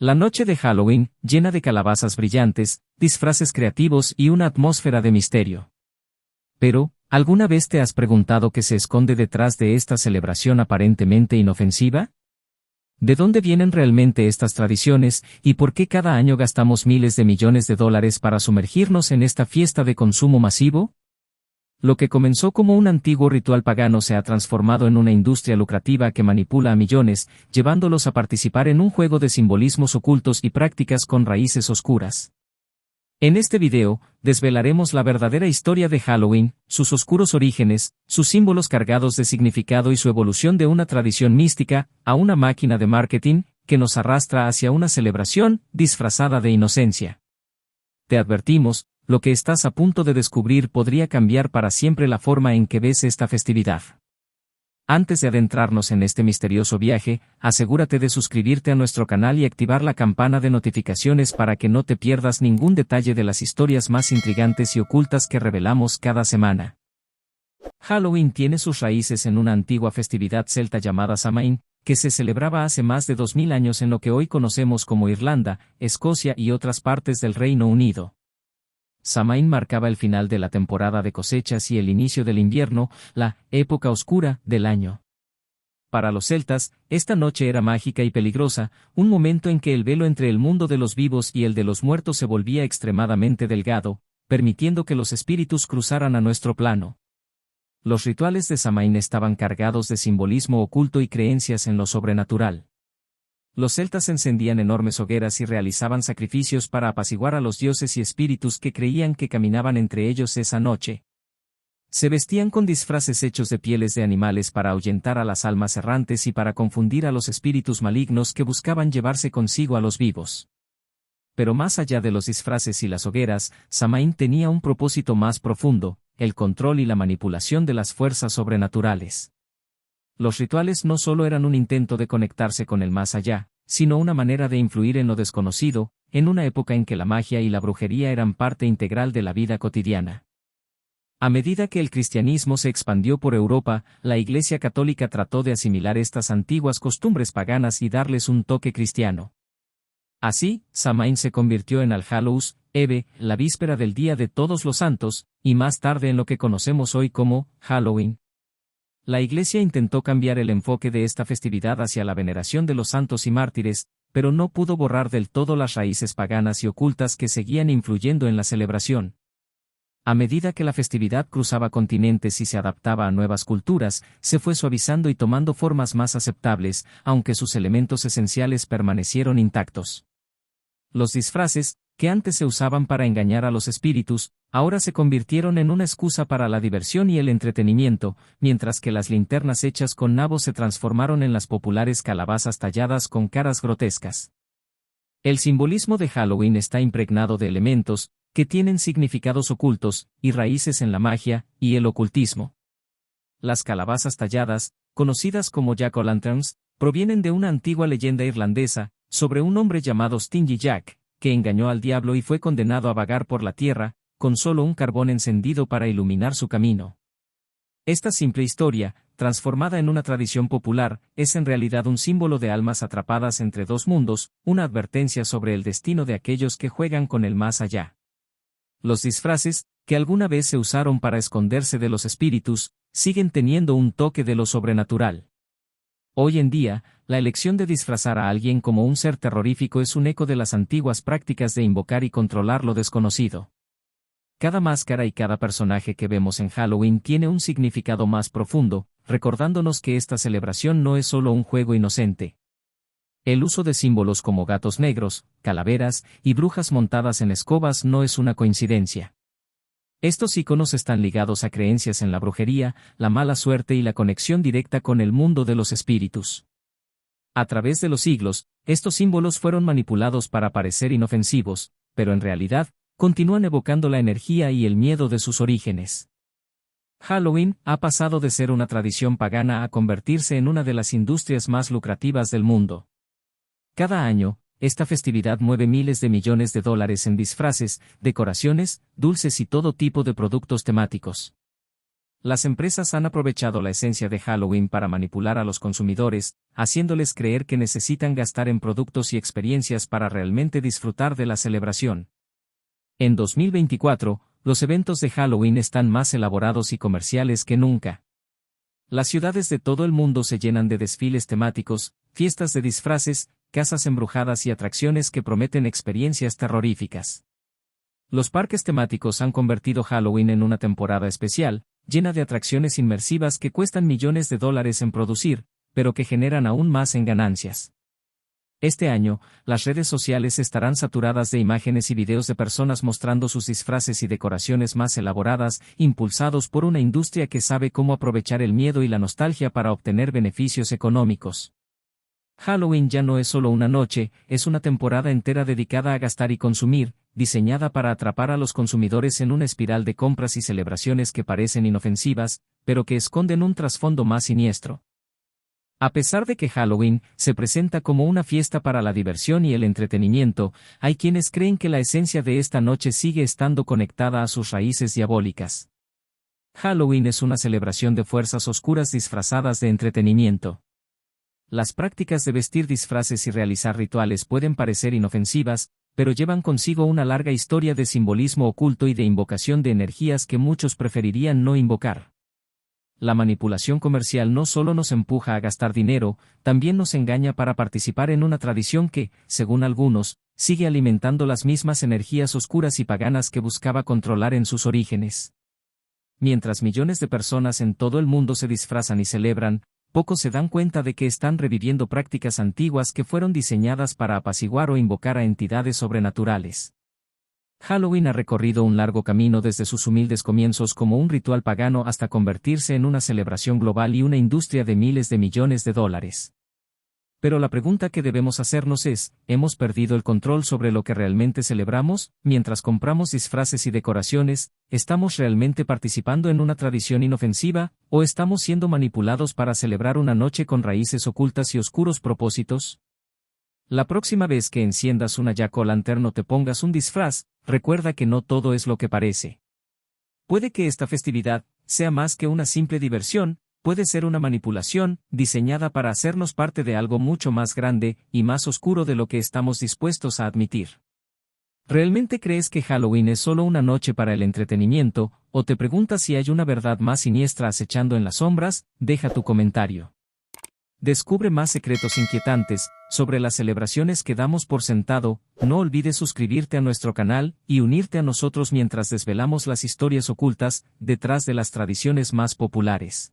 La noche de Halloween, llena de calabazas brillantes, disfraces creativos y una atmósfera de misterio. Pero, ¿alguna vez te has preguntado qué se esconde detrás de esta celebración aparentemente inofensiva? ¿De dónde vienen realmente estas tradiciones, y por qué cada año gastamos miles de millones de dólares para sumergirnos en esta fiesta de consumo masivo? Lo que comenzó como un antiguo ritual pagano se ha transformado en una industria lucrativa que manipula a millones, llevándolos a participar en un juego de simbolismos ocultos y prácticas con raíces oscuras. En este video, desvelaremos la verdadera historia de Halloween, sus oscuros orígenes, sus símbolos cargados de significado y su evolución de una tradición mística a una máquina de marketing que nos arrastra hacia una celebración disfrazada de inocencia. Te advertimos, lo que estás a punto de descubrir podría cambiar para siempre la forma en que ves esta festividad. Antes de adentrarnos en este misterioso viaje, asegúrate de suscribirte a nuestro canal y activar la campana de notificaciones para que no te pierdas ningún detalle de las historias más intrigantes y ocultas que revelamos cada semana. Halloween tiene sus raíces en una antigua festividad celta llamada Samhain, que se celebraba hace más de 2000 años en lo que hoy conocemos como Irlanda, Escocia y otras partes del Reino Unido. Samhain marcaba el final de la temporada de cosechas y el inicio del invierno, la época oscura del año. Para los celtas, esta noche era mágica y peligrosa, un momento en que el velo entre el mundo de los vivos y el de los muertos se volvía extremadamente delgado, permitiendo que los espíritus cruzaran a nuestro plano. Los rituales de Samhain estaban cargados de simbolismo oculto y creencias en lo sobrenatural. Los celtas encendían enormes hogueras y realizaban sacrificios para apaciguar a los dioses y espíritus que creían que caminaban entre ellos esa noche. Se vestían con disfraces hechos de pieles de animales para ahuyentar a las almas errantes y para confundir a los espíritus malignos que buscaban llevarse consigo a los vivos. Pero más allá de los disfraces y las hogueras, Samhain tenía un propósito más profundo, el control y la manipulación de las fuerzas sobrenaturales. Los rituales no solo eran un intento de conectarse con el más allá, sino una manera de influir en lo desconocido, en una época en que la magia y la brujería eran parte integral de la vida cotidiana. A medida que el cristianismo se expandió por Europa, la Iglesia Católica trató de asimilar estas antiguas costumbres paganas y darles un toque cristiano. Así, Samhain se convirtió en All Hallows Eve, la víspera del Día de Todos los Santos, y más tarde en lo que conocemos hoy como Halloween. La Iglesia intentó cambiar el enfoque de esta festividad hacia la veneración de los santos y mártires, pero no pudo borrar del todo las raíces paganas y ocultas que seguían influyendo en la celebración. A medida que la festividad cruzaba continentes y se adaptaba a nuevas culturas, se fue suavizando y tomando formas más aceptables, aunque sus elementos esenciales permanecieron intactos. Los disfraces, que antes se usaban para engañar a los espíritus, ahora se convirtieron en una excusa para la diversión y el entretenimiento, mientras que las linternas hechas con nabos se transformaron en las populares calabazas talladas con caras grotescas. El simbolismo de Halloween está impregnado de elementos que tienen significados ocultos y raíces en la magia y el ocultismo. Las calabazas talladas, conocidas como jack-o'-lanterns, provienen de una antigua leyenda irlandesa sobre un hombre llamado Stingy Jack, que engañó al diablo y fue condenado a vagar por la tierra, con solo un carbón encendido para iluminar su camino. Esta simple historia, transformada en una tradición popular, es en realidad un símbolo de almas atrapadas entre dos mundos, una advertencia sobre el destino de aquellos que juegan con el más allá. Los disfraces, que alguna vez se usaron para esconderse de los espíritus, siguen teniendo un toque de lo sobrenatural. Hoy en día, la elección de disfrazar a alguien como un ser terrorífico es un eco de las antiguas prácticas de invocar y controlar lo desconocido. Cada máscara y cada personaje que vemos en Halloween tiene un significado más profundo, recordándonos que esta celebración no es solo un juego inocente. El uso de símbolos como gatos negros, calaveras y brujas montadas en escobas no es una coincidencia. Estos iconos están ligados a creencias en la brujería, la mala suerte y la conexión directa con el mundo de los espíritus. A través de los siglos, estos símbolos fueron manipulados para parecer inofensivos, pero en realidad, continúan evocando la energía y el miedo de sus orígenes. Halloween ha pasado de ser una tradición pagana a convertirse en una de las industrias más lucrativas del mundo. Cada año, esta festividad mueve miles de millones de dólares en disfraces, decoraciones, dulces y todo tipo de productos temáticos. Las empresas han aprovechado la esencia de Halloween para manipular a los consumidores, haciéndoles creer que necesitan gastar en productos y experiencias para realmente disfrutar de la celebración. En 2024, los eventos de Halloween están más elaborados y comerciales que nunca. Las ciudades de todo el mundo se llenan de desfiles temáticos, fiestas de disfraces, casas embrujadas y atracciones que prometen experiencias terroríficas. Los parques temáticos han convertido Halloween en una temporada especial, llena de atracciones inmersivas que cuestan millones de dólares en producir, pero que generan aún más en ganancias. Este año, las redes sociales estarán saturadas de imágenes y videos de personas mostrando sus disfraces y decoraciones más elaboradas, impulsados por una industria que sabe cómo aprovechar el miedo y la nostalgia para obtener beneficios económicos. Halloween ya no es solo una noche, es una temporada entera dedicada a gastar y consumir, diseñada para atrapar a los consumidores en una espiral de compras y celebraciones que parecen inofensivas, pero que esconden un trasfondo más siniestro. A pesar de que Halloween se presenta como una fiesta para la diversión y el entretenimiento, hay quienes creen que la esencia de esta noche sigue estando conectada a sus raíces diabólicas. Halloween es una celebración de fuerzas oscuras disfrazadas de entretenimiento. Las prácticas de vestir disfraces y realizar rituales pueden parecer inofensivas, pero llevan consigo una larga historia de simbolismo oculto y de invocación de energías que muchos preferirían no invocar. La manipulación comercial no solo nos empuja a gastar dinero, también nos engaña para participar en una tradición que, según algunos, sigue alimentando las mismas energías oscuras y paganas que buscaba controlar en sus orígenes. Mientras millones de personas en todo el mundo se disfrazan y celebran, pocos se dan cuenta de que están reviviendo prácticas antiguas que fueron diseñadas para apaciguar o invocar a entidades sobrenaturales. Halloween ha recorrido un largo camino desde sus humildes comienzos como un ritual pagano hasta convertirse en una celebración global y una industria de miles de millones de dólares. Pero la pregunta que debemos hacernos es, ¿hemos perdido el control sobre lo que realmente celebramos? Mientras compramos disfraces y decoraciones, ¿estamos realmente participando en una tradición inofensiva, o estamos siendo manipulados para celebrar una noche con raíces ocultas y oscuros propósitos? La próxima vez que enciendas una jack-o'-lantern o te pongas un disfraz, recuerda que no todo es lo que parece. Puede que esta festividad sea más que una simple diversión, puede ser una manipulación, diseñada para hacernos parte de algo mucho más grande y más oscuro de lo que estamos dispuestos a admitir. ¿Realmente crees que Halloween es solo una noche para el entretenimiento, o te preguntas si hay una verdad más siniestra acechando en las sombras? Deja tu comentario. Descubre más secretos inquietantes sobre las celebraciones que damos por sentado. No olvides suscribirte a nuestro canal y unirte a nosotros mientras desvelamos las historias ocultas detrás de las tradiciones más populares.